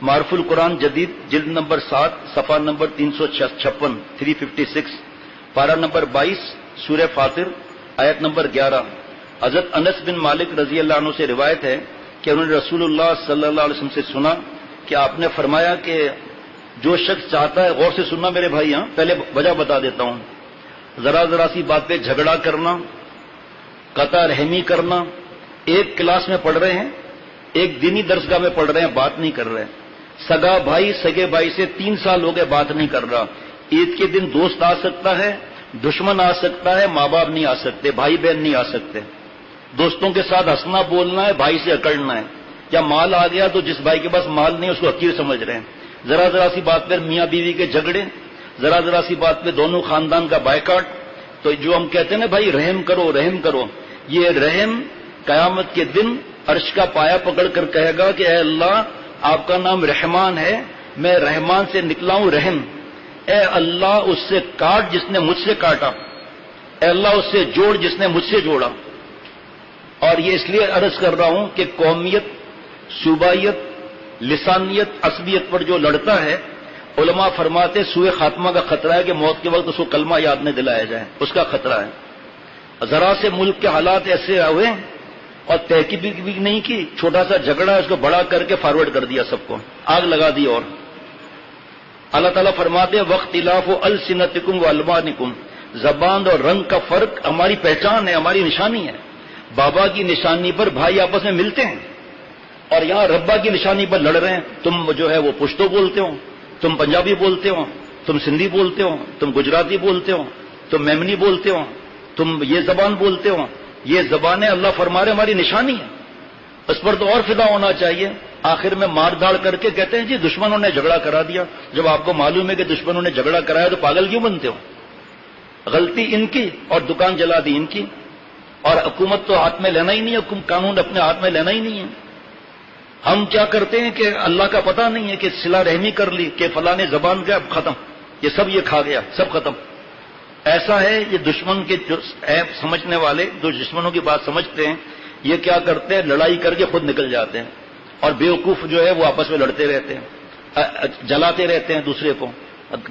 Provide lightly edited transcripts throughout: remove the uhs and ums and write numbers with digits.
معرف القرآن جدید جلد نمبر 7 صفحہ نمبر 356 356 پارہ نمبر 22 سورہ فاطر آیت نمبر 11. حضرت انس بن مالک رضی اللہ عنہ سے روایت ہے کہ انہوں نے رسول اللہ صلی اللہ علیہ وسلم سے سنا کہ آپ نے فرمایا کہ جو شخص چاہتا ہے، غور سے سننا میرے بھائی، پہلے وجہ بتا دیتا ہوں، ذرا سی بات پہ جھگڑا کرنا، قطع رحمی کرنا. ایک کلاس میں پڑھ رہے ہیں، ایک دینی درسگاہ میں پڑھ رہے ہیں، بات نہیں کر رہے. سگا بھائی سگے بھائی سے 3 سال ہو گئے بات نہیں کر رہا. عید کے دن دوست آ سکتا ہے، دشمن آ سکتا ہے، ماں باپ نہیں آ سکتے، بھائی بہن نہیں آ سکتے. دوستوں کے ساتھ ہنسنا بولنا ہے، بھائی سے اکڑنا ہے. یا مال آ گیا تو جس بھائی کے پاس مال نہیں اس کو حقیر سمجھ رہے ہیں. ذرا سی بات پر میاں بیوی کے جھگڑے، ذرا سی بات پہ دونوں خاندان کا بائیکاٹ. تو جو ہم کہتے ہیں نا بھائی رحم کرو رحم کرو، یہ رحم قیامت کے دن عرش کا پایا پکڑ کر کہے گا کہ اے اللہ آپ کا نام رحمان ہے، میں رحمان سے نکلا ہوں رحم. اے اللہ اس سے کاٹ جس نے مجھ سے کاٹا، اے اللہ اس سے جوڑ جس نے مجھ سے جوڑا. اور یہ اس لیے عرض کر رہا ہوں کہ قومیت، صوبائیت، لسانیت، عصبیت پر جو لڑتا ہے، علماء فرماتے سوء خاتمہ کا خطرہ ہے کہ موت کے وقت اس کو کلمہ یاد نہ دلایا جائے، اس کا خطرہ ہے. ذرا سے ملک کے حالات ایسے ہوئے اور تحقیق بھی نہیں کی، چھوٹا سا جھگڑا ہے اس کو بڑا کر کے فارورڈ کر دیا، سب کو آگ لگا دی. اور اللہ تعالیٰ فرماتے واختلاف السنتکم والوانکم، زبان اور رنگ کا فرق ہماری پہچان ہے، ہماری نشانی ہے. بابا کی نشانی پر بھائی آپس میں ملتے ہیں، اور یہاں ربا کی نشانی پر لڑ رہے ہیں. تم جو ہے وہ پشتو بولتے ہو، تم پنجابی بولتے ہو، تم سندھی بولتے ہو، تم گجراتی بولتے ہو، تم میمنی بولتے ہو، تم یہ زبان بولتے ہو. یہ زبانیں اللہ فرما رہے ہماری نشانی ہے، اس پر تو اور فدا ہونا چاہیے. آخر میں مار داڑ کر کے کہتے ہیں جی دشمنوں نے جھگڑا کرا دیا. جب آپ کو معلوم ہے کہ دشمنوں نے جھگڑا کرایا تو پاگل کیوں بنتے ہو؟ غلطی ان کی اور دکان جلا دی ان کی، اور حکومت تو ہاتھ میں لینا ہی نہیں ہے، قانون اپنے ہاتھ میں لینا ہی نہیں ہے. ہم کیا کرتے ہیں کہ اللہ کا پتہ نہیں ہے کہ صلہ رحمی کر لی کہ فلاں نے زبان کا ختم، یہ سب یہ کھا گیا، سب ختم. ایسا ہے یہ دشمن کے جو عیب سمجھنے والے، جو دشمنوں کی بات سمجھتے ہیں، یہ کیا کرتے ہیں لڑائی کر کے خود نکل جاتے ہیں، اور بیوقوف جو ہے وہ آپس میں لڑتے رہتے ہیں، جلاتے رہتے ہیں دوسرے کو،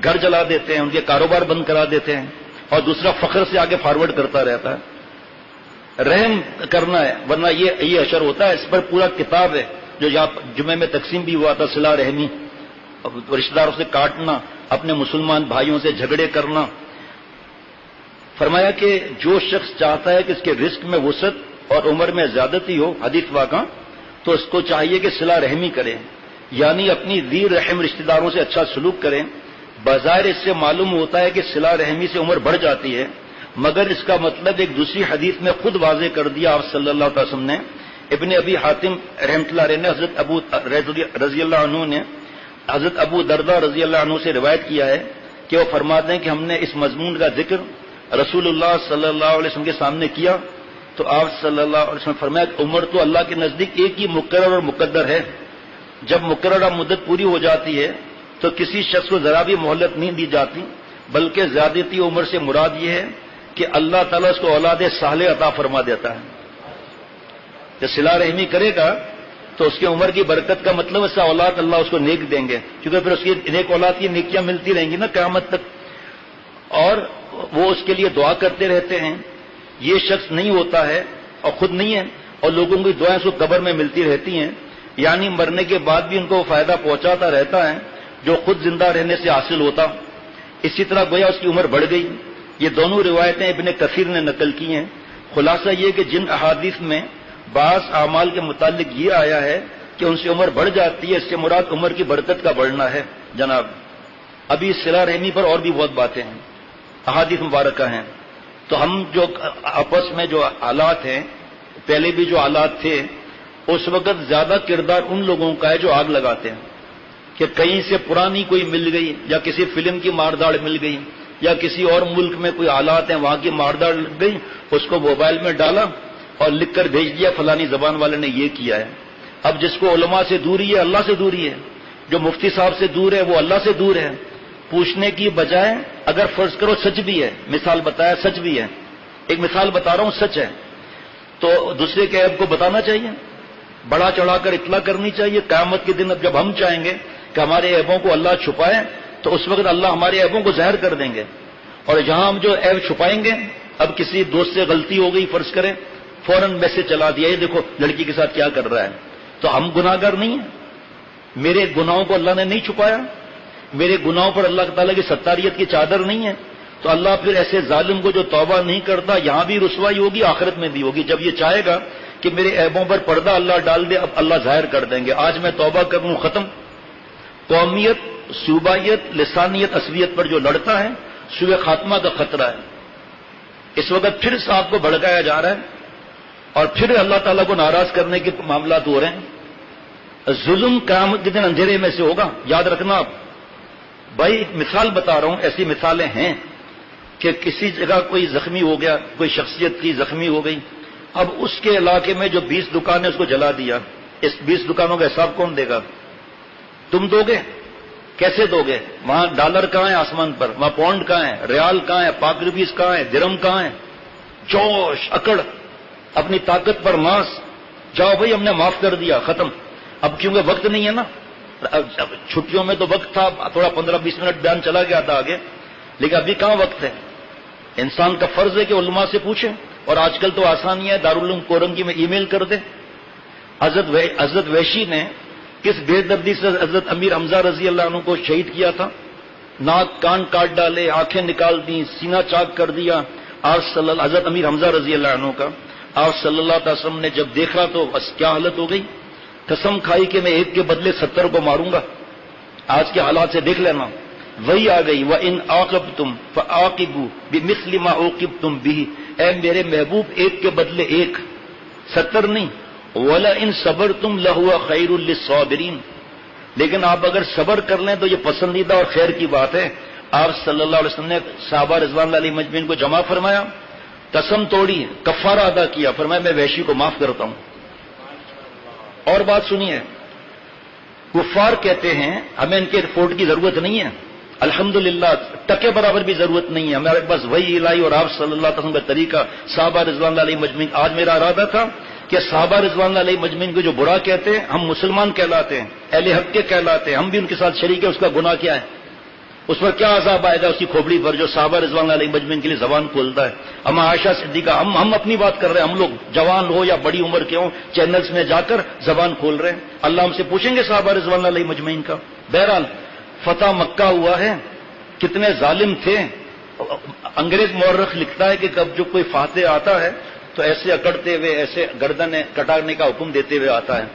گھر جلا دیتے ہیں، ان کے کاروبار بند کرا دیتے ہیں، اور دوسرا فخر سے آگے فارورڈ کرتا رہتا ہے. رحم کرنا ہے، ورنہ یہ اشر ہوتا ہے. اس پر پورا کتاب ہے جو یہاں جمعے میں تقسیم بھی ہوا تھا، صلہ رحمی، رشتہ داروں سے کاٹنا، اپنے مسلمان بھائیوں سے جھگڑے کرنا. فرمایا کہ جو شخص چاہتا ہے کہ اس کے رزق میں وسعت اور عمر میں زیادتی ہو، حدیث واقعہ، تو اس کو چاہیے کہ صلہ رحمی کرے، یعنی اپنی ذی رحم رشتہ داروں سے اچھا سلوک کریں. بظاہر اس سے معلوم ہوتا ہے کہ صلہ رحمی سے عمر بڑھ جاتی ہے، مگر اس کا مطلب ایک دوسری حدیث میں خود واضح کر دیا آپ صلی اللہ علیہ وسلم نے. ابن ابی حاتم رحمۃ اللہ علیہ نے حضرت ابو رضی اللہ عنہ نے حضرت ابو دردہ رضی اللہ عنہ سے روایت کیا ہے کہ وہ فرماتے ہیں کہ ہم نے اس مضمون کا ذکر رسول اللہ صلی اللہ علیہ وسلم کے سامنے کیا تو آپ صلی اللہ علیہ وسلم فرمایا کہ عمر تو اللہ کے نزدیک ایک ہی مقرر اور مقدر ہے. جب مقررہ مدت پوری ہو جاتی ہے تو کسی شخص کو ذرا بھی مہلت نہیں دی جاتی، بلکہ زیادتی عمر سے مراد یہ ہے کہ اللہ تعالیٰ اس کو اولاد صالح عطا فرما دیتا ہے. کہ صلہ رحمی کرے گا تو اس کی عمر کی برکت کا مطلب ایسا اولاد اللہ اس کو نیک دیں گے، کیونکہ پھر اس کی نیک اولاد کی نیکیاں ملتی رہیں گی نا قیامت تک، اور وہ اس کے لیے دعا کرتے رہتے ہیں. یہ شخص نہیں ہوتا ہے اور خود نہیں ہے، اور لوگوں کی دعائیں اس کو قبر میں ملتی رہتی ہیں، یعنی مرنے کے بعد بھی ان کو فائدہ پہنچاتا رہتا ہے جو خود زندہ رہنے سے حاصل ہوتا. اسی طرح گویا اس کی عمر بڑھ گئی. یہ دونوں روایتیں ابن کثیر نے نقل کی ہیں. خلاصہ یہ کہ جن احادیث میں بعض اعمال کے متعلق یہ آیا ہے کہ ان سے عمر بڑھ جاتی ہے، اس سے مراد عمر کی برکت کا بڑھنا ہے. جناب ابھی صلہ رحمی پر اور بھی بہت باتیں ہیں، احادیث مبارکہ ہیں. تو ہم جو آپس میں جو حالات ہیں، پہلے بھی جو حالات تھے، اس وقت زیادہ کردار ان لوگوں کا ہے جو آگ لگاتے ہیں کہ کہیں سے پرانی کوئی مل گئی، یا کسی فلم کی مارداڑ مل گئی، یا کسی اور ملک میں کوئی حالات ہیں وہاں کی مارداڑ لگ گئی، اس کو موبائل میں ڈالا اور لکھ کر بھیج دیا فلانی زبان والے نے یہ کیا ہے. اب جس کو علماء سے دوری ہے اللہ سے دوری ہے، جو مفتی صاحب سے دور ہے وہ اللہ سے دور ہے. پوچھنے کی بجائے اگر فرض کرو سچ بھی ہے، مثال بتایا سچ بھی ہے، ایک مثال بتا رہا ہوں سچ ہے، تو دوسرے کے عیب کو بتانا چاہیے. بڑا چڑھا کر اطلاع کرنی چاہیے. قیامت کے دن جب ہم چاہیں گے کہ ہمارے عیبوں کو اللہ چھپائے تو اس وقت اللہ ہمارے عیبوں کو ظاہر کر دیں گے. اور جہاں ہم جو عیب چھپائیں گے، اب کسی دوست سے غلطی ہو گئی فرض کریں، فوراً میسج چلا دیا یہ دیکھو لڑکی کے ساتھ کیا کر رہا ہے، تو ہم گناہ گار نہیں ہیں؟ میرے گناہوں کو اللہ نے نہیں چھپایا؟ میرے گناہوں پر اللہ تعالیٰ کی ستاریت کی چادر نہیں ہے؟ تو اللہ پھر ایسے ظالم کو جو توبہ نہیں کرتا یہاں بھی رسوائی ہوگی، آخرت میں بھی ہوگی. جب یہ چاہے گا کہ میرے عیبوں پر پردہ اللہ ڈال دے، اب اللہ ظاہر کر دیں گے. آج میں توبہ کروں ختم. قومیت، صوبائیت، لسانیت، اصلیت پر جو لڑتا ہے سوء خاتمہ کا خطرہ ہے. اس وقت پھر صاحب کو بھڑکایا جا رہا ہے اور پھر اللہ تعالیٰ کو ناراض کرنے کے معاملات ہو رہے ہیں. ظلم قیامت کے دن اندھیرے میں سے ہوگا، یاد رکھنا. آپ بھائی ایک مثال بتا رہا ہوں، ایسی مثالیں ہیں کہ کسی جگہ کوئی زخمی ہو گیا، کوئی شخصیت کی زخمی ہو گئی، اب اس کے علاقے میں جو 20 دکانیں اس کو جلا دیا، اس 20 دکانوں کا حساب کون دے گا؟ تم دو گے؟ کیسے دو گے؟ وہاں ڈالر کہاں ہے آسمان پر، وہاں پاؤنڈ کہاں ہے، ریال کہاں ہے، پاک روپیز کہاں ہے، درہم کہاں ہے؟ جوش اکڑ، اپنی طاقت پر ماس، جاؤ بھائی ہم نے معاف کر دیا، ختم. اب کیونکہ وقت نہیں ہے نا، چھٹیوں میں تو وقت تھا، تھوڑا 15-20 منٹ بیان چلا گیا تھا آگے، لیکن ابھی کہاں وقت ہے. انسان کا فرض ہے کہ علماء سے پوچھیں، اور آج کل تو آسانی ہے، دارالعلوم کورنگی میں ای میل کر دیں. حضرت وحشی نے کس بے دردی سے حضرت امیر حمزہ رضی اللہ عنہ کو شہید کیا تھا. ناک کان کاٹ ڈالے، آنکھیں نکال دیں، سینہ چاک کر دیا. حضرت امیر حمزہ رضی اللہ عنہ کا آپ صلی اللہ علیہ وسلم نے جب دیکھا تو بس کیا حالت ہو گئی، قسم کھائی کہ میں ایک کے بدلے 70 کو ماروں گا. آج کے حالات سے دیکھ لینا، وہی آ گئی. وَإِنْ عَاقَبْتُمْ فَعَاقِبُوا بِمِثْلِ مَا عُوقِبْتُمْ بِهِ. اے میرے محبوب ایک کے بدلے ایک، 70 نہیں. وَلَئِنْ صَبَرْتُمْ لَهُوَ خَيْرٌ لِلصَّابِرِينَ. لیکن آپ اگر صبر کر لیں تو یہ پسندیدہ اور خیر کی بات ہے. آپ صلی اللہ علیہ وسلم نے صحابہ رضوان اللہ علیہم اجمعین کو جمع فرمایا، قسم توڑی، کفارہ ادا کیا، فرمایا میں وحشی کو معاف کرتا ہوں. اور بات سنیے، کفار کہتے ہیں ہمیں ان کے رپورٹ کی ضرورت نہیں ہے، الحمدللہ ٹکے برابر بھی ضرورت نہیں ہے، ہمارے پاس وحی الہی اور آپ صلی اللہ علیہ وسلم کا طریقہ، صحابہ رضوان اللہ علیہم اجمعین. آج میرا ارادہ تھا کہ صحابہ رضوان اللہ علیہم اجمعین کو جو برا کہتے ہیں، ہم مسلمان کہلاتے ہیں، اہل حق کے کہلاتے ہیں، ہم بھی ان کے ساتھ شریک ہیں. اس کا گناہ کیا ہے؟ اس پر کیا عذاب آئے گا اس کی کھوپڑی پر جو صحابہ رضوان اللہ علیہم اجمعین کے لیے زبان کھولتا ہے؟ اما عائشہ صدیقہ، ہم اپنی بات کر رہے ہیں، ہم لوگ جوان ہو یا بڑی عمر کے ہوں، چینلز میں جا کر زبان کھول رہے ہیں. اللہ ہم سے پوچھیں گے صحابہ رضوان اللہ علیہم اجمعین کا. بہرحال فتح مکہ ہوا ہے، کتنے ظالم تھے. انگریز مورخ لکھتا ہے کہ کب جو کوئی فاتح آتا ہے تو ایسے اکڑتے ہوئے، ایسے گردنیں کٹانے کا حکم دیتے ہوئے آتا ہے.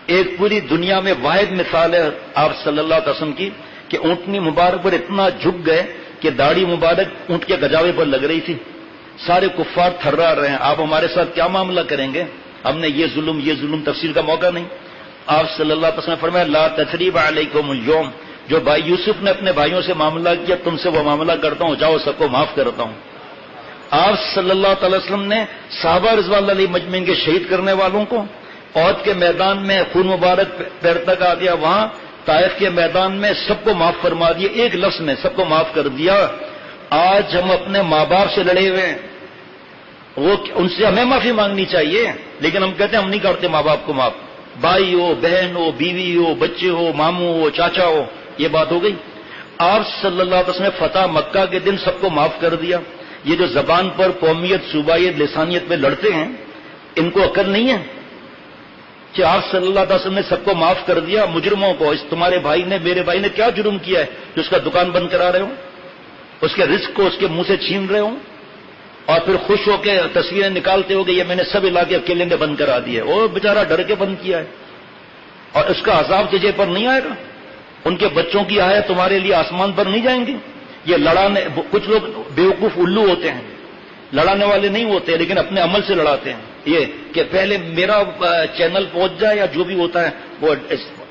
ایک پوری دنیا میں واحد مثال ہے آپ صلی اللہ علیہ وسلم کی کہ اونٹنی مبارک پر اتنا جھک گئے کہ داڑھی مبارک اونٹ کے گجاوے پر لگ رہی تھی. سارے کفار تھرا رہے ہیں، آپ ہمارے ساتھ کیا معاملہ کریں گے؟ ہم نے یہ ظلم تفصیل کا موقع نہیں. آپ صلی اللہ علیہ وسلم نے فرمایا لا تثریب علیکم اليوم. جو بھائی یوسف نے اپنے بھائیوں سے معاملہ کیا تم سے وہ معاملہ کرتا ہوں، جاؤ سب کو معاف کرتا ہوں. آپ صلی اللہ تعالی وسلم نے صحابہ رضوان اللہ علیہم اجمعین کے شہید کرنے والوں کو احد کے میدان میں خون مبارک پیر تک آ گیا، وہاں طائف کے میدان میں سب کو معاف فرما دیا، ایک لفظ میں سب کو معاف کر دیا. آج ہم اپنے ماں باپ سے لڑے ہوئے ہیں، وہ ان سے ہمیں معافی مانگنی چاہیے، لیکن ہم کہتے ہیں ہم نہیں کرتے ماں باپ کو معاف. بھائی ہو، بہن ہو، بیوی ہو، بچے ہو، ماموں ہو، چاچا ہو، یہ بات ہو گئی. آپ صلی اللہ علیہ وسلم نے فتح مکہ کے دن سب کو معاف کر دیا. یہ جو زبان پر قومیت، صوبائیت، لسانیت میں لڑتے ہیں، ان کو عقل نہیں ہے کہ آپ صلی اللہ علیہ وسلم نے سب کو معاف کر دیا. مجرموں کو، اس تمہارے بھائی نے، میرے بھائی نے کیا جرم کیا ہے جو اس کا دکان بند کرا رہے ہوں، اس کے رزق کو اس کے منہ سے چھین رہے ہوں، اور پھر خوش ہو کے تصویریں نکالتے ہو کہ یہ میں نے سب علاقے اکیلے نے بند کرا دیے. وہ بیچارہ ڈر کے بند کیا ہے، اور اس کا عذاب تجھے پر نہیں آئے گا. ان کے بچوں کی آیا تمہارے لیے آسمان پر نہیں جائیں گے. یہ لڑانے، کچھ لوگ بیوقوف الو ہوتے ہیں، لڑانے والے نہیں ہوتے لیکن اپنے عمل سے لڑاتے ہیں. یہ کہ پہلے میرا چینل پہنچ جائے، یا جو بھی ہوتا ہے وہ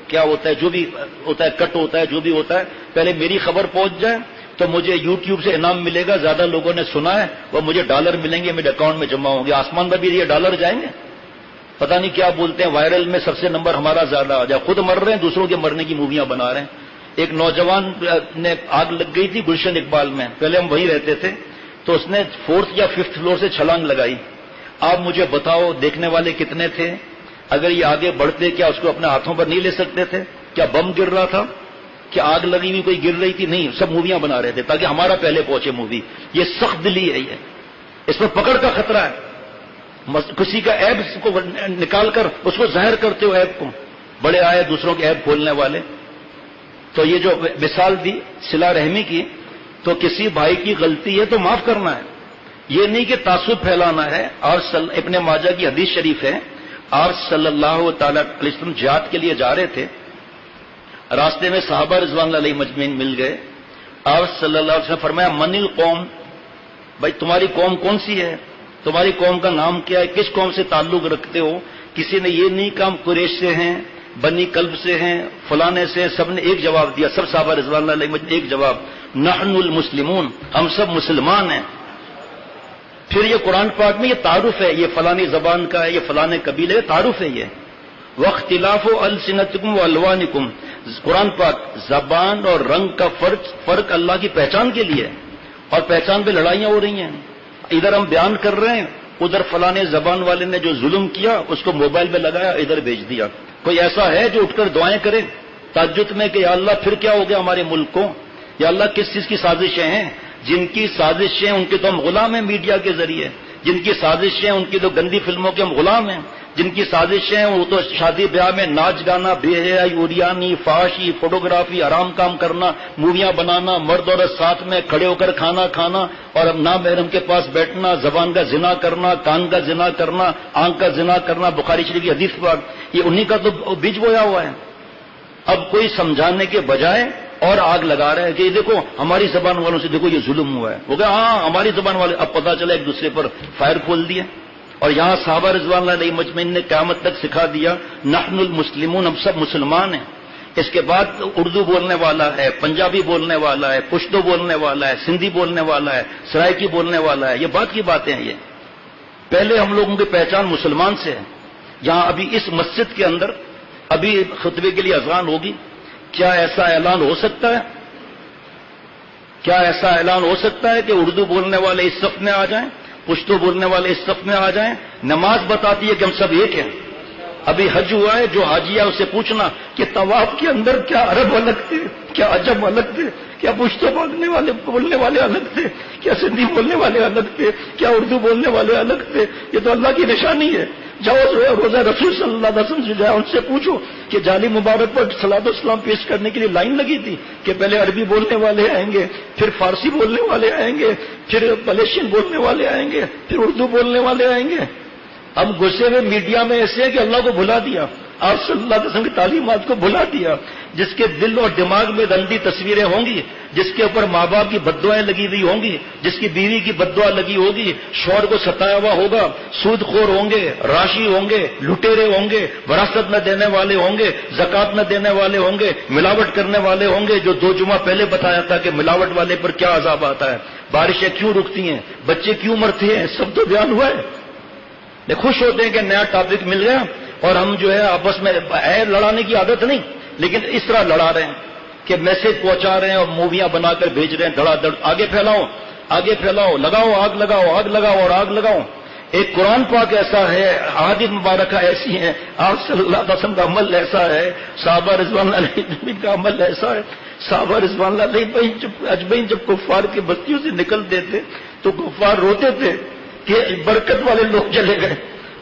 کیا ہوتا ہے، جو بھی ہوتا ہے کٹ ہوتا ہے، جو بھی ہوتا ہے، پہلے میری خبر پہنچ جائے تو مجھے یوٹیوب سے انعام ملے گا، زیادہ لوگوں نے سنا ہے، وہ مجھے ڈالر ملیں گے، میرے اکاؤنٹ میں جمع ہوں گے. آسمان پر بھی یہ ڈالر جائیں گے، پتہ نہیں کیا بولتے ہیں، وائرل میں سب سے نمبر ہمارا زیادہ آ جائے. خود مر رہے ہیں، دوسروں کے مرنے کی موویاں بنا رہے ہیں. ایک نوجوان نے آگ لگ گئی تھی گلشن اقبال میں، پہلے ہم وہیں رہتے تھے، تو اس نے 4th یا 5th فلور سے چھلانگ لگائی. آپ مجھے بتاؤ دیکھنے والے کتنے تھے؟ اگر یہ آگے بڑھتے کیا اس کو اپنے ہاتھوں پر نہیں لے سکتے تھے؟ کیا بم گر رہا تھا؟ کیا آگ لگی ہوئی کوئی گر رہی تھی؟ نہیں، سب موویاں بنا رہے تھے تاکہ ہمارا پہلے پہنچے مووی. یہ سخت دلی ہے، یہ اس پر پکڑ کا خطرہ ہے. کسی کا عیب کو نکال کر اس کو ظاہر کرتے ہو عیب کو. بڑے آئے دوسروں کے عیب کھولنے والے. تو یہ جو مثال دی صلہ رحمی کی، تو کسی بھائی کی غلطی ہے تو معاف کرنا ہے، یہ نہیں کہ تعصب پھیلانا ہے. اور ابن ماجہ کی حدیث شریف ہے، آپ صلی اللہ تعالی علیہ وسلم جہاد کے لیے جا رہے تھے، راستے میں صحابہ رضوان اللہ علیہ مجمعین مل گئے. آپ صلی اللہ علیہ وسلم فرمایا من القوم، بھائی تمہاری قوم کون سی ہے، تمہاری قوم کا نام کیا ہے، کس قوم سے تعلق رکھتے ہو؟ کسی نے یہ نہیں کہا ہم قریش سے ہیں، بنی کلب سے ہیں، فلانے سے. سب نے ایک جواب دیا، سب صحابہ رضوان اللہ علیہ مجمعین ایک جواب، نحن المسلمون، ہم سب مسلمان ہیں. پھر یہ قرآن پاک میں یہ تعارف ہے، یہ فلانی زبان کا ہے، یہ فلانے قبیلے، تعارف ہے یہ. واختلاف السنتکم والوانکم، قرآن پاک زبان اور رنگ کا فرق اللہ کی پہچان کے لیے، اور پہچان پہ لڑائیاں ہو رہی ہیں. ادھر ہم بیان کر رہے ہیں، ادھر فلانے زبان والے نے جو ظلم کیا اس کو موبائل میں لگایا، ادھر بھیج دیا. کوئی ایسا ہے جو اٹھ کر دعائیں کرے تہجد میں کہ یا اللہ پھر کیا ہو گیا ہمارے ملک کو؟ یا اللہ کس چیز کی سازشیں ہیں؟ جن کی سازشیں ان کے تو ہم غلام ہیں میڈیا کے ذریعے، جن کی سازشیں ان کی تو گندی فلموں کے ہم غلام ہیں، جن کی سازشیں وہ تو شادی بیاہ میں ناچ گانا، بے حیائی، اوریانی، فحاشی، فوٹوگرافی، حرام کام کرنا، موویاں بنانا، مرد عورت ساتھ میں کھڑے ہو کر کھانا کھانا، اور اب نامحرم کے پاس بیٹھنا، زبان کا زنا کرنا، کان کا زنا کرنا، آنکھ کا زنا کرنا. بخاری شریف کی حدیث پاک یہ انہی کا تو بیج بویا ہوا ہے. اب کوئی سمجھانے کے بجائے اور آگ لگا رہے ہیں کہ یہ دیکھو ہماری زبان والوں سے دیکھو یہ ظلم ہوا ہے. وہ کہا ہاں ہماری زبان والے، اب پتہ چلا ایک دوسرے پر فائر کھول دیا. اور یہاں صحابہ رضوان اللہ علیہ مجمعین نے قیامت تک سکھا دیا نحن المسلمون، ہم سب مسلمان ہیں. اس کے بعد اردو بولنے والا ہے، پنجابی بولنے والا ہے، پشتو بولنے والا ہے، سندھی بولنے والا ہے، سرائکی بولنے والا ہے. یہ بات کی باتیں ہیں. یہ پہلے ہم لوگوں کی پہچان مسلمان سے ہے. یہاں ابھی اس مسجد کے اندر ابھی خطبے کے لیے اذان ہوگی. کیا ایسا اعلان ہو سکتا ہے؟ کیا ایسا اعلان ہو سکتا ہے کہ اردو بولنے والے اس صف میں آ جائیں، پشتو بولنے والے اس صف میں آ جائیں؟ نماز بتاتی ہے کہ ہم سب ایک ہیں. ابھی حج ہوا ہے، جو حاجی ہے اسے پوچھنا کہ طواف کے اندر کیا عرب الگ تھے، کیا عجم الگ تھے، کیا پشتو بولنے والے الگ تھے، کیا سندھی بولنے والے الگ تھے، کیا اردو بولنے والے الگ تھے؟ یہ تو اللہ کی نشانی ہے. جاؤ روزہ رسول صلی اللہ علیہ وسلم سے جاؤ، ان سے پوچھو کہ جعلی مبارک پر صلاۃ والسلام پیش کرنے کے لیے لائن لگی تھی کہ پہلے عربی بولنے والے آئیں گے، پھر فارسی بولنے والے آئیں گے، پھر ملیشین بولنے والے آئیں گے، پھر اردو بولنے والے آئیں گے. ہم غصے میں میڈیا میں ایسے ہیں کہ اللہ کو بھلا دیا، آپ صلی اللہ علیہ وسلم کی تعلیمات کو بھلا دیا. جس کے دل اور دماغ میں گندی تصویریں ہوں گی، جس کے اوپر ماں باپ کی بددعائیں لگی ہوئی ہوں گی، جس کی بیوی کی بددعا لگی ہوگی، شوہر کو ستایا ہوا ہوگا، سود خور ہوں گے، راشی ہوں گے، لٹیرے ہوں گے، وراثت نہ دینے والے ہوں گے، زکات نہ دینے والے ہوں گے، ملاوٹ کرنے والے ہوں گے. جو 2 جمعہ پہلے بتایا تھا کہ ملاوٹ والے پر کیا عذاب آتا ہے، بارشیں کیوں رکتی ہیں، بچے کیوں مرتے ہیں، سب تو بیان ہوا ہے. خوش ہوتے ہیں کہ نیا ٹاپک مل گیا، اور ہم جو ہے آپس میں لڑانے کی عادت نہیں، لیکن اس طرح لڑا رہے ہیں کہ میسج پہنچا رہے ہیں اور موویاں بنا کر بھیج رہے ہیں دھڑا دھڑ. آگے پھیلاؤ، لگاؤ آگ لگاؤ اور آگ لگاؤ. ایک قرآن پاک ایسا ہے، احادیث مبارکہ ایسی ہیں، آپ صلی اللہ علیہ وسلم کا عمل ایسا ہے، صحابہ رضوان اللہ علیہ کا عمل ایسا ہے. صحابہ رضوان اللہ علیہ اجمعین جب کفار کی بستیوں سے نکلتے تھے تو کفار روتے تھے کہ برکت والے لوگ چلے گئے.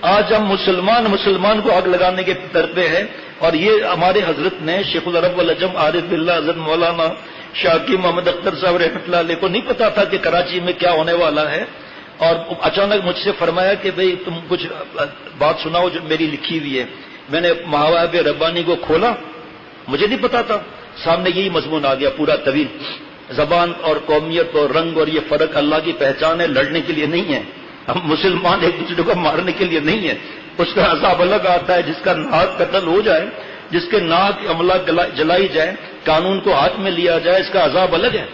آج ہم مسلمان کو آگ لگانے کے طرفے ہیں. اور یہ ہمارے حضرت نے شیخ العرب والعجم عارف باللہ حضرت مولانا شاکی محمد اختر صاحب رحمۃ اللہ علیہ کو نہیں پتا تھا کہ کراچی میں کیا ہونے والا ہے، اور اچانک مجھ سے فرمایا کہ بھئی تم کچھ بات سناؤ جو میری لکھی ہوئی ہے. میں نے مواہب ربانی کو کھولا، مجھے نہیں پتا تھا، سامنے یہی مضمون آ گیا پورا طویل. زبان اور قومیت اور رنگ اور یہ فرق اللہ کی پہچان ہے، لڑنے کے لیے نہیں ہے. ہم مسلمان ایک دوسرے کو مارنے کے لیے نہیں ہے. اس کا عذاب الگ آتا ہے. جس کا ناک قتل ہو جائے، جس کے ناک عملہ جلائی جائے، قانون کو ہاتھ میں لیا جائے، اس کا عذاب الگ ہے.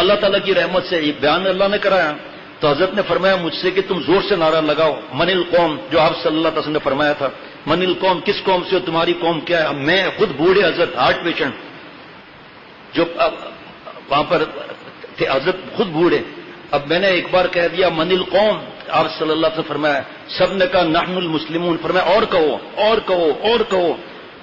اللہ تعالیٰ کی رحمت سے یہ بیان اللہ نے کرایا. تو حضرت نے فرمایا مجھ سے کہ تم زور سے نعرہ لگاؤ من القوم، جو آپ صلی اللہ علیہ وسلم نے فرمایا تھا. من القوم، کس قوم سے ہو، تمہاری قوم کیا ہے؟ میں خود بوڑھے حضرت ہارٹ پیشنٹ جو وہاں پر تھے، حضرت خود بوڑھے. اب میں نے ایک بار کہہ دیا من القوم آپ صلی اللہ علیہ وسلم فرمایا، سب نے کہا نحن المسلمون، فرمایا اور کہو اور کہو اور کہو،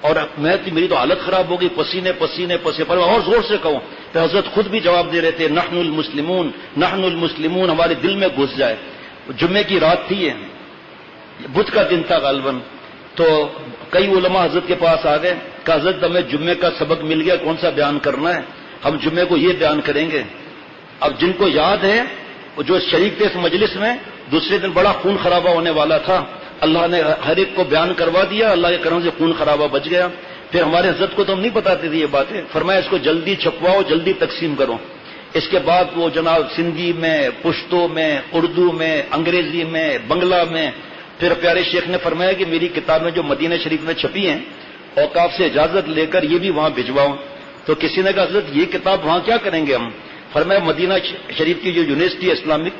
اور میری تو حالت خراب ہو گئی، پسینے پسینے پسینے، فرمایا اور زور سے کہو۔ تو حضرت خود بھی جواب دے رہے تھے نحن المسلمون نحن المسلمون، ہمارے دل میں گھس جائے۔ جمعے کی رات تھی، یہ بدھ کا دن تھا غالباً، تو کئی علماء حضرت کے پاس آ گئے کہ حضرت ہمیں جمعے کا سبق مل گیا، کون سا بیان کرنا ہے؟ ہم جمعے کو یہ بیان کریں گے۔ اب جن کو یاد ہے جو شریک تھے اس مجلس میں، دوسرے دن بڑا خون خرابہ ہونے والا تھا، اللہ نے ہر ایک کو بیان کروا دیا، اللہ کے کرم سے خون خرابہ بچ گیا۔ پھر ہمارے حضرت کو تو ہم نہیں بتاتے تھے یہ باتیں، فرمایا اس کو جلدی چھپواؤ، جلدی تقسیم کرو۔ اس کے بعد وہ جناب سندھی میں، پشتو میں، اردو میں، انگریزی میں، بنگلہ میں، پھر پیارے شیخ نے فرمایا کہ میری کتابیں جو مدینہ شریف میں چھپی ہیں اوقاف سے اجازت لے کر یہ بھی وہاں بھجواؤ۔ تو کسی نے کہا حضرت یہ کتاب وہاں کیا کریں گے ہم؟ فرمایا مدینہ شریف کی جو یونیورسٹی اسلامک،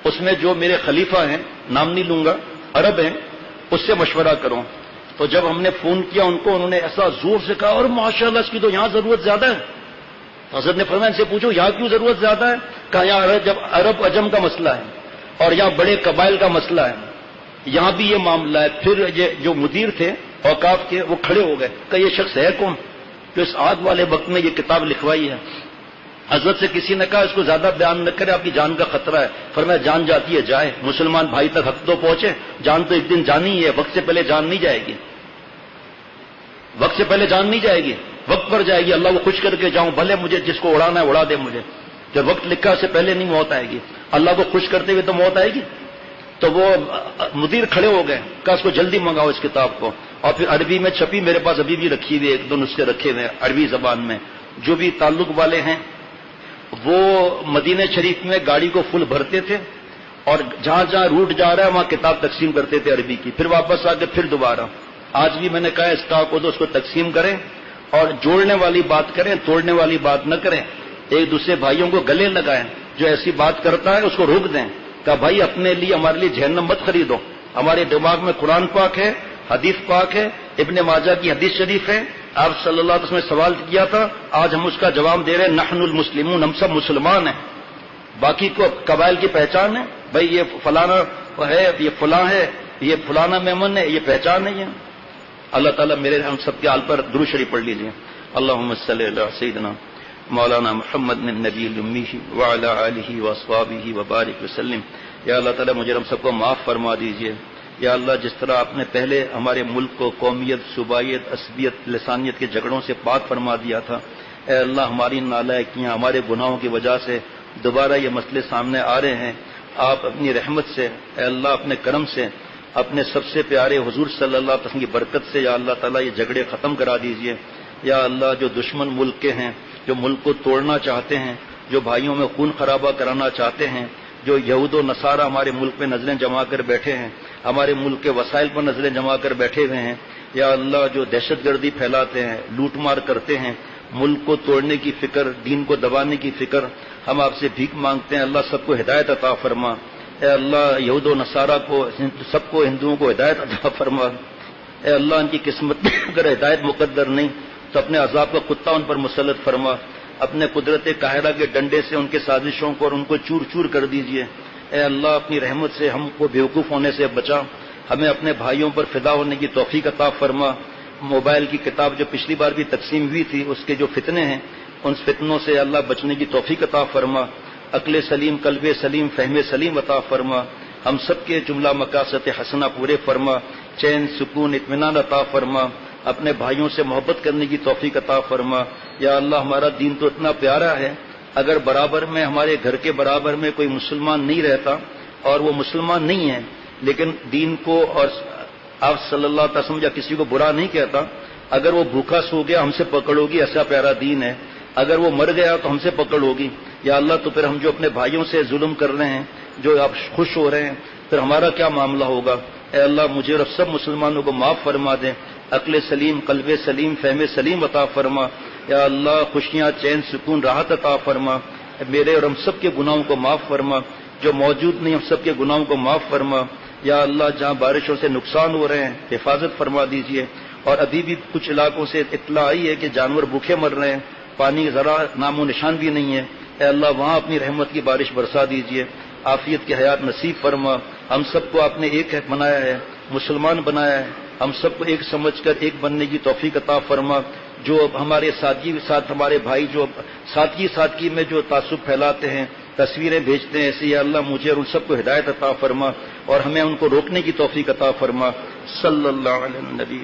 اس میں جو میرے خلیفہ ہیں، نام نہیں لوں گا، عرب ہیں، اس سے مشورہ کرو۔ تو جب ہم نے فون کیا ان کو، انہوں نے ایسا زور سے کہا اور ماشاءاللہ اس کی تو یہاں ضرورت زیادہ ہے۔ حضرت نے فرمایا ان سے پوچھو یہاں کیوں ضرورت زیادہ ہے؟ کہا یہاں جب عرب عجم کا مسئلہ ہے اور یہاں بڑے قبائل کا مسئلہ ہے، یہاں بھی یہ معاملہ ہے۔ پھر یہ جو مدیر تھے اوقاف کے وہ کھڑے ہو گئے کہ یہ شخص ہے کون جو اس آگ والے وقت میں یہ کتاب لکھوائی ہے؟ حضرت سے کسی نے کہا اس کو زیادہ بیان نہ کرے، آپ کی جان کا خطرہ ہے۔ فرمایا جان جاتی ہے جائے، مسلمان بھائی تک حق تو پہنچے، جان تو ایک دن جانی ہی ہے، وقت سے پہلے جان نہیں جائے گی، وقت سے پہلے جان نہیں جائے گی، وقت پر جائے گی۔ اللہ کو خوش کر کے جاؤں، بھلے مجھے جس کو اڑانا ہے اڑا دے مجھے، جب وقت لکھا اس سے پہلے نہیں موت آئے گی، اللہ کو خوش کرتے ہوئے تو موت آئے گی۔ تو وہ مدیر کھڑے ہو گئے کہ اس کو جلدی منگاؤ اس کتاب کو، اور پھر عربی میں چھپی، میرے پاس ابھی بھی رکھی ہوئی، ایک دو نسخے رکھے ہوئے عربی زبان میں۔ جو بھی تعلق والے ہیں وہ مدینہ شریف میں گاڑی کو فل بھرتے تھے اور جہاں جہاں روٹ جا رہا ہے وہاں کتاب تقسیم کرتے تھے عربی کی، پھر واپس آ کے پھر دوبارہ۔ آج بھی میں نے کہا اسٹاک کو تو اس کو تقسیم کریں اور جوڑنے والی بات کریں، توڑنے والی بات نہ کریں۔ ایک دوسرے بھائیوں کو گلے لگائیں، جو ایسی بات کرتا ہے اس کو روک دیں کہ بھائی اپنے لیے ہمارے لیے جہنم مت خریدو، ہمارے دماغ میں قرآن پاک ہے، حدیث پاک ہے، ابن ماجہ کی حدیث شریف ہے، آپ صلی اللہ علیہ وسلم نے سوال کیا تھا، آج ہم اس کا جواب دے رہے ہیں، نحن المسلمون، ہم سب مسلمان ہیں۔ باقی کو قبائل کی پہچان ہے، بھائی یہ فلانا ہے، یہ فلاں ہے، یہ فلانا میمن ہے، یہ پہچان نہیں ہے۔ اللہ تعالیٰ میرے ہم سب کے حال پر درود شریف پڑھ لیجیے۔ اللہم صلی علی سیدنا مولانا محمد النبی الامی وعلی آلہ واصحابہ وبارک وسلم۔ یا اللہ تعالیٰ مجھے ہم سب کو معاف فرما دیجیے۔ یا اللہ جس طرح آپ نے پہلے ہمارے ملک کو قومیت، صوبائیت، عصبیت، لسانیت کے جھگڑوں سے پاک فرما دیا تھا، اے اللہ ہماری نالائکیاں، ہمارے گناہوں کی وجہ سے دوبارہ یہ مسئلے سامنے آ رہے ہیں، آپ اپنی رحمت سے، اے اللہ اپنے کرم سے، اپنے سب سے پیارے حضور صلی اللہ علیہ وسلم کی برکت سے یا اللہ تعالیٰ یہ جھگڑے ختم کرا دیجیے۔ یا اللہ جو دشمن ملک کے ہیں، جو ملک کو توڑنا چاہتے ہیں، جو بھائیوں میں خون خرابہ کرانا چاہتے ہیں، جو یہود و نصارہ ہمارے ملک میں نظریں جما کر بیٹھے ہیں، ہمارے ملک کے وسائل پر نظریں جما کر بیٹھے ہوئے ہیں، یا اللہ جو دہشت گردی پھیلاتے ہیں، لوٹ مار کرتے ہیں، ملک کو توڑنے کی فکر، دین کو دبانے کی فکر، ہم آپ سے بھیک مانگتے ہیں، اللہ سب کو ہدایت عطا فرما۔ اے اللہ یہود و نصارہ کو، سب کو، ہندوؤں کو ہدایت عطا فرما۔ اے اللہ ان کی قسمت میں اگر ہدایت مقدر نہیں تو اپنے عذاب کا کتا ان پر مسلط فرما، اپنے قدرت قاہرہ کے ڈنڈے سے ان کے سازشوں کو اور ان کو چور چور کر دیجیے۔ اے اللہ اپنی رحمت سے ہم کو بیوقوف ہونے سے بچا، ہمیں اپنے بھائیوں پر فدا ہونے کی توفیق عطا فرما۔ موبائل کی کتاب جو پچھلی بار بھی تقسیم ہوئی تھی، اس کے جو فتنے ہیں ان فتنوں سے اللہ بچنے کی توفیق عطا فرما، عقل سلیم، قلب سلیم، فہم سلیم عطا فرما، ہم سب کے جملہ مقاصد حسنہ پورے فرما، چین، سکون، اطمینان عطا فرما، اپنے بھائیوں سے محبت کرنے کی توفیق عطا فرما۔ یا اللہ ہمارا دین تو اتنا پیارا ہے، اگر برابر میں ہمارے گھر کے برابر میں کوئی مسلمان نہیں رہتا اور وہ مسلمان نہیں ہے لیکن دین کو اور آپ صلی اللہ علیہ وسلم یا کسی کو برا نہیں کہتا، اگر وہ بھوکا سو گیا ہم سے پکڑ ہوگی، ایسا پیارا دین ہے، اگر وہ مر گیا تو ہم سے پکڑ ہوگی۔ یا اللہ تو پھر ہم جو اپنے بھائیوں سے ظلم کر رہے ہیں، جو آپ خوش ہو رہے ہیں، پھر ہمارا کیا معاملہ ہوگا؟ اے اللہ مجھے اور سب مسلمانوں کو معاف فرما دیں، عقل سلیم، قلب سلیم، فہم سلیم عطا فرما۔ یا اللہ خوشیاں، چین، سکون، راحت عطا فرما، میرے اور ہم سب کے گناہوں کو معاف فرما، جو موجود نہیں ہم سب کے گناہوں کو معاف فرما۔ یا اللہ جہاں بارشوں سے نقصان ہو رہے ہیں حفاظت فرما دیجیے، اور ابھی بھی کچھ علاقوں سے اطلاع آئی ہے کہ جانور بھوکے مر رہے ہیں، پانی ذرا نام و نشان بھی نہیں ہے، اے اللہ وہاں اپنی رحمت کی بارش برسا دیجیے، عافیت کی حیات نصیب فرما، ہم سب کو آپ نے ایک بنایا ہے، مسلمان بنایا ہے، ہم سب کو ایک سمجھ کر ایک بننے کی توفیق عطا فرما۔ جو ہمارے ساتھی ساتھ ہمارے بھائی جو ساتھی میں جو تعصب پھیلاتے ہیں، تصویریں بھیجتے ہیں، ایسے یا اللہ مجھے اور ان سب کو ہدایت عطا فرما اور ہمیں ان کو روکنے کی توفیق عطا فرما۔ صلی اللہ علیہ نبی